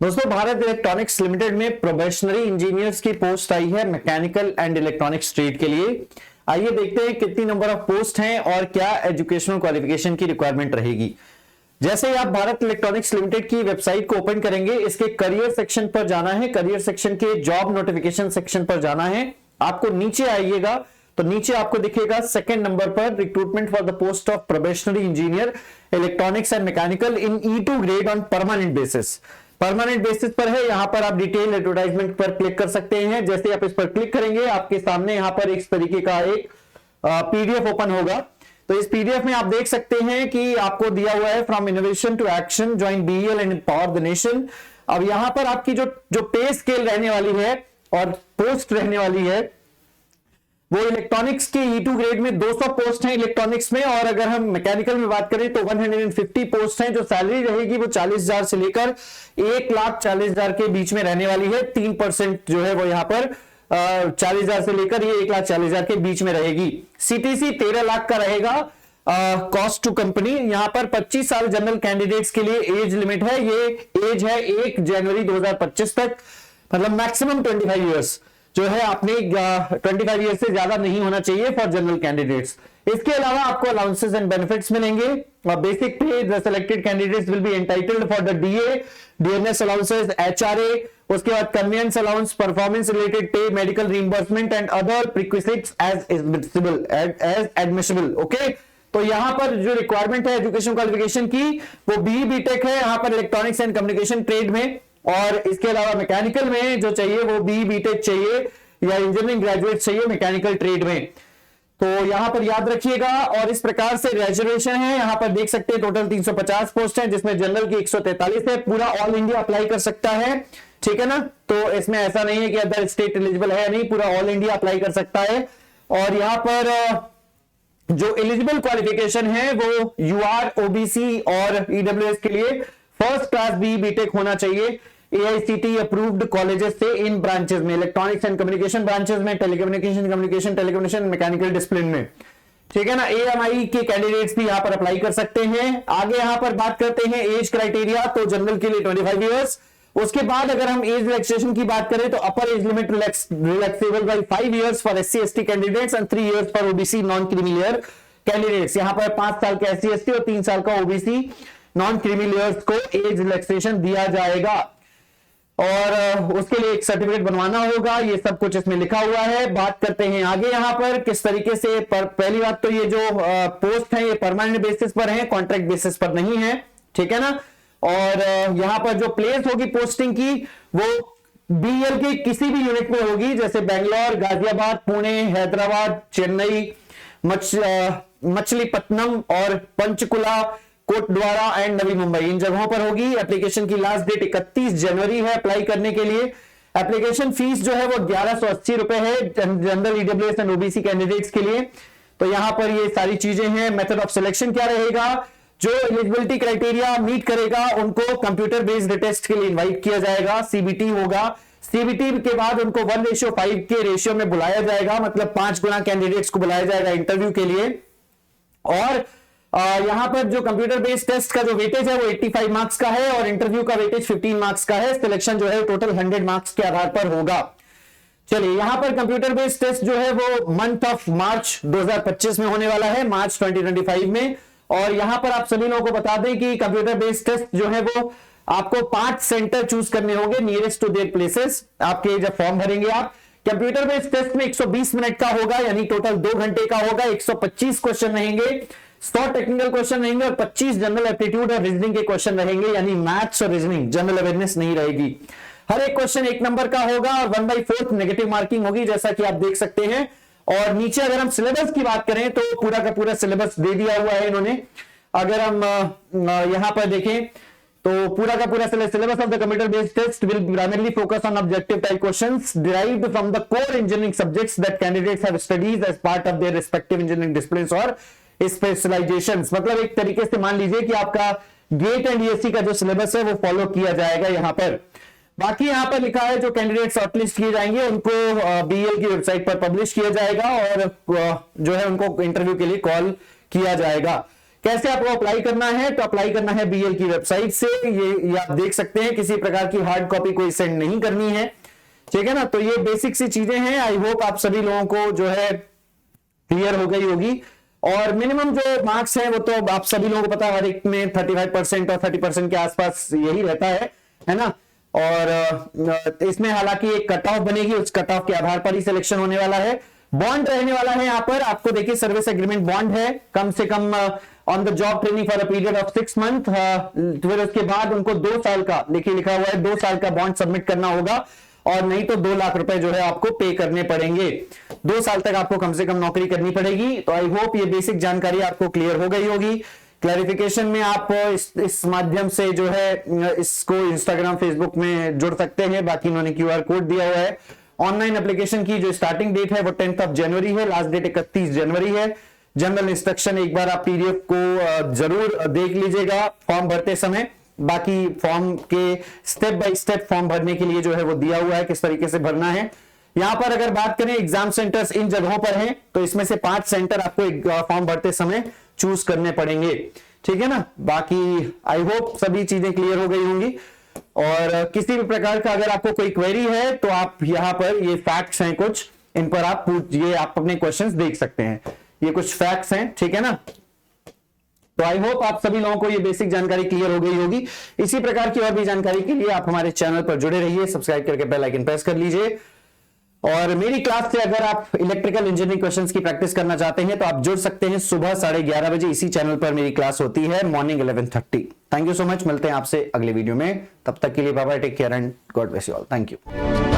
दोस्तों Bharat electronics limited में probationary engineers की पोस्ट आई है मैकेनिकल एंड इलेक्ट्रॉनिक्स ट्रेड के लिए। आइए देखते हैं कितनी नंबर ऑफ पोस्ट हैं और क्या एजुकेशनल क्वालिफिकेशन की रिक्वायरमेंट रहेगी। जैसे ही आप भारत इलेक्ट्रॉनिक्स लिमिटेड की वेबसाइट को ओपन करेंगे, इसके करियर सेक्शन पर जाना है, करियर सेक्शन के जॉब नोटिफिकेशन सेक्शन पर जाना है। आपको नीचे आइएगा तो नीचे आपको दिखेगा सेकंड नंबर पर recruitment for the post of probationary engineer electronics and mechanical in E2 grade on permanent basis. Permanent basis पर है। यहां पर आप डिटेल एडवर्टाइजमेंट पर क्लिक कर सकते हैं। जैसे आप इस पर क्लिक करेंगे, आपके सामने यहां पर इस तरीके का एक पीडीएफ ओपन होगा। तो इस पीडीएफ में आप देख सकते हैं कि आपको दिया हुआ है from innovation to action join BEL and power the nation. अब यहां पर आपकी जो पे स्केल रहने वाली है और पोस्ट रहने वाली है वो इलेक्ट्रॉनिक्स के E2 ग्रेड में 200 पोस्ट हैं इलेक्ट्रॉनिक्स में, और अगर हम मैकेनिकल में बात करें तो 150 पोस्ट हैं। जो सैलरी रहेगी वो 40,000 से लेकर 1,40,000 के बीच में रहने वाली है। 3% जो है वो यहाँ पर 40,000 से लेकर ये 1,40,000 के बीच में रहेगी। CTC 13 लाख का रहेगा कॉस्ट टू कंपनी। यहाँ पर 25 साल जनरल कैंडिडेट्स के लिए एज लिमिट है। ये एज है 1 जनवरी 2025 तक, मतलब मैक्सिमम 25 ईयर्स जो है आपने 25 ईयर से ज्यादा नहीं होना चाहिए फॉर जनरल कैंडिडेट्स। इसके अलावा आपको अलाउंसेस एंड बेनिफिट्स मिलेंगे। Basic pay the selected candidates will be entitled for the DA, DNS allowances, HRA, उसके बाद conveyance allowance, performance related pay, medical reimbursement and other perquisites as admissible. Okay, तो यहां पर जो रिक्वायरमेंट है education qualification की वो BE BTech है यहां पर इलेक्ट्रॉनिक्स एंड कम्युनिकेशन ट्रेड में, और इसके अलावा मैकेनिकल में जो चाहिए वो BE BTech चाहिए या इंजीनियरिंग ग्रेजुएट चाहिए मैकेनिकल ट्रेड में। तो यहां पर याद रखिएगा। और इस प्रकार से रिजर्वेशन है, यहां पर देख सकते हैं टोटल 350 पोस्ट है, जिसमें जनरल की 143 है। पूरा ऑल इंडिया अप्लाई कर सकता है, ठीक है ना। तो इसमें ऐसा नहीं है कि अदर स्टेट एलिजिबल है या नहीं, पूरा ऑल इंडिया अप्लाई कर सकता है। और यहां पर जो एलिजिबल क्वालिफिकेशन है वो UR, OBC और EWS के लिए फर्स्ट क्लास BE BTech होना चाहिए AICTE अप्रूव्ड कॉलेजेस से इन ब्रांचेस में, इलेक्ट्रॉनिक्स एंड कम्युनिकेशन ब्रांचेस में, टेलीकम्युनिकेशन मैकेनिकल डिसिप्लिन में, ठीक है ना। AMI के कैंडिडेट्स भी यहां पर अप्लाई कर सकते हैं। आगे यहां पर बात करते हैं एज क्राइटेरिया, तो जनरल के लिए 25 ईयर्स। उसके बाद अगर हम एज रिलैक्सेशन की बात करें तो upper age limit relaxable by 5 years for SC ST candidates and 3 years for OBC non creamy layer candidates. यहां पर 5 साल के SC ST और 3 साल का OBC नॉन क्रीमी लेयर्स को एज रिलैक्सेशन दिया जाएगा, और उसके लिए एक सर्टिफिकेट बनवाना होगा। ये सब कुछ इसमें लिखा हुआ है। बात करते हैं आगे यहां पर किस तरीके से पहली बात तो ये जो पोस्ट है ये परमानेंट बेसिस पर है, कॉन्ट्रैक्ट बेसिस पर नहीं है, ठीक है ना। और यहां पर जो प्लेस होगी पोस्टिंग की वो BEL के किसी भी यूनिट में होगी, जैसे बेंगलोर, गाजियाबाद, पुणे, हैदराबाद, चेन्नई, मछलीपट्टनम और पंचकुला, कोटद्वारा एंड नवी मुंबई, इन जगहों पर होगी। एप्लीकेशन की लास्ट डेट 31 जनवरी है अप्लाई करने के लिए। एप्लीकेशन फीस जो है वो 1180 रुपए है general EWS and OBC candidates के लिए। तो यहां पर ये सारी चीजें हैं। मेथड ऑफ सिलेक्शन क्या रहेगा, जो एलिजिबिलिटी क्राइटेरिया मीट करेगा उनको कंप्यूटर बेस्ड टेस्ट के लिए इनवाइट किया जाएगा, CBT होगा। CBT के बाद उनको 1:5 के रेशियो में बुलाया जाएगा, मतलब 5 गुना कैंडिडेट्स को बुलाया जाएगा इंटरव्यू के लिए। और यहां पर जो कंप्यूटर बेस्ड टेस्ट का जो वेटेज है वो 85 मार्क्स का है और इंटरव्यू का वेटेज 15 मार्क्स का है। सिलेक्शन जो है टोटल 100 मार्क्स के आधार पर होगा। चलिए, यहां पर कंप्यूटर बेस्ड टेस्ट जो है वो मंथ ऑफ मार्च 2025 में होने वाला है, मार्च 2025 में। और यहां पर आप सभी लोगों को बता दें कि कंप्यूटर बेस्ड टेस्ट जो है वो आपको 5 सेंटर चूज करने होंगे नियरेस्ट टू देयर प्लेसेस। आपके जब फॉर्म भरेंगे आप, कंप्यूटर बेस्ड टेस्ट में 120 मिनट का होगा, यानी टोटल 2 घंटे का होगा। 125 क्वेश्चन रहेंगे, 100 टेक्निकल क्वेश्चन रहेंगे और 25 जनरल एप्टीट्यूड और रीजनिंग के क्वेश्चन रहेंगे, यानी मैथ्स और रीजनिंग, जनरल अवेयरनेस नहीं रहेगी। हर एक क्वेश्चन 1 नंबर का होगा और 1/4 नेगेटिव मार्किंग होगी, जैसा कि आप देख सकते हैं। और नीचे अगर हम सिलेबस की बात करें तो पूरा का पूरा सिलेबस दे दिया हुआ है इन्होंने। अगर हम यहां पर देखें तो पूरा का पूरा syllabus of the computer based test will primarily focus on objective type questions derived from the core engineering subjects that candidates have studies as part of their respective engineering disciplines और स्पेशलाइजेशंस। मतलब एक तरीके से मान लीजिए कि आपका gate and ESE का जो सिलेबस है वो फॉलो किया जाएगा यहां पर। बाकी यहां पर लिखा है जो कैंडिडेट शॉर्टलिस्ट किए जाएंगे उनको BEL की वेबसाइट पर पब्लिश किया जाएगा और जो है उनको इंटरव्यू के लिए कॉल किया जाएगा। कैसे आपको अप्लाई करना है? तो अप्लाई करना है बीएल की वेबसाइट से। ये आप देख सकते हैं, किसी प्रकार की हार्ड कॉपी कोई सेंड नहीं करनी है, ठीक है ना। तो ये बेसिक सी चीजें हैं। आई होप आप सभी लोगों को जो है क्लियर हो गई होगी। और मिनिमम जो मार्क्स हैं वो तो आप सभी लोगों को पता है, हर एक में 35% और 30% के आसपास यही रहता है ना। और इसमें हालांकि एक कट ऑफ बनेगी, उस कट ऑफ के आधार पर ही सिलेक्शन होने वाला है। बॉन्ड रहने वाला है यहाँ पर, आपको देखिए सर्विस एग्रीमेंट बॉन्ड है, कम से come on the job training for a period of 6 month. फिर उसके बाद उनको 2 साल का देखिए लिखा हुआ है, 2 साल का बॉन्ड सबमिट करना होगा, और नहीं तो 2 लाख रुपए जो है आपको पे करने पड़ेंगे। 2 साल तक आपको कम से कम नौकरी करनी पड़ेगी। तो आई होप ये बेसिक जानकारी आपको क्लियर हो गई होगी। क्लैरिफिकेशन में आप इस माध्यम से जो है इसको इंस्टाग्राम फेसबुक में जुड़ सकते हैं। बाकी इन्होंने QR कोड दिया हुआ है। ऑनलाइन एप्लीकेशन की जो स्टार्टिंग डेट है वो 10 जनवरी है, लास्ट डेट 31 जनवरी है। जनरल इंस्ट्रक्शन एक बार आप PDF को जरूर देख लीजिएगा फॉर्म भरते समय। बाकी फॉर्म के स्टेप बाय स्टेप फॉर्म भरने के लिए जो है वो दिया हुआ है, किस तरीके से भरना है। यहां पर अगर बात करें एग्जाम सेंटर्स इन जगहों पर हैं, तो इसमें से 5 सेंटर आपको फॉर्म भरते समय चूज करने पड़ेंगे, ठीक है ना। बाकी आई होप सभी चीजें क्लियर हो गई होंगी। और किसी भी प्रकार का अगर आपको कोई क्वेरी है तो आप यहां पर ये फैक्ट्स हैं कुछ, इन पर आप आप अपने क्वेश्चंस देख सकते हैं। ये कुछ फैक्ट्स हैं, ठीक है ना। तो आई होप आप सभी लोगों को ये बेसिक जानकारी क्लियर हो गई होगी। इसी प्रकार की और भी जानकारी के लिए आप हमारे चैनल पर जुड़े रहिए, सब्सक्राइब करके बेल आइकन प्रेस कर लीजिए। और मेरी क्लास से अगर आप इलेक्ट्रिकल इंजीनियरिंग क्वेश्चंस की प्रैक्टिस करना चाहते हैं तो आप जुड़ सकते हैं। सुबह 11:30 बजे इसी चैनल पर मेरी क्लास होती है, morning 11:30। Thank you so much. मिलते हैं आपसे अगले वीडियो में, तब तक के लिए bye bye, take care and God bless you all. Thank you.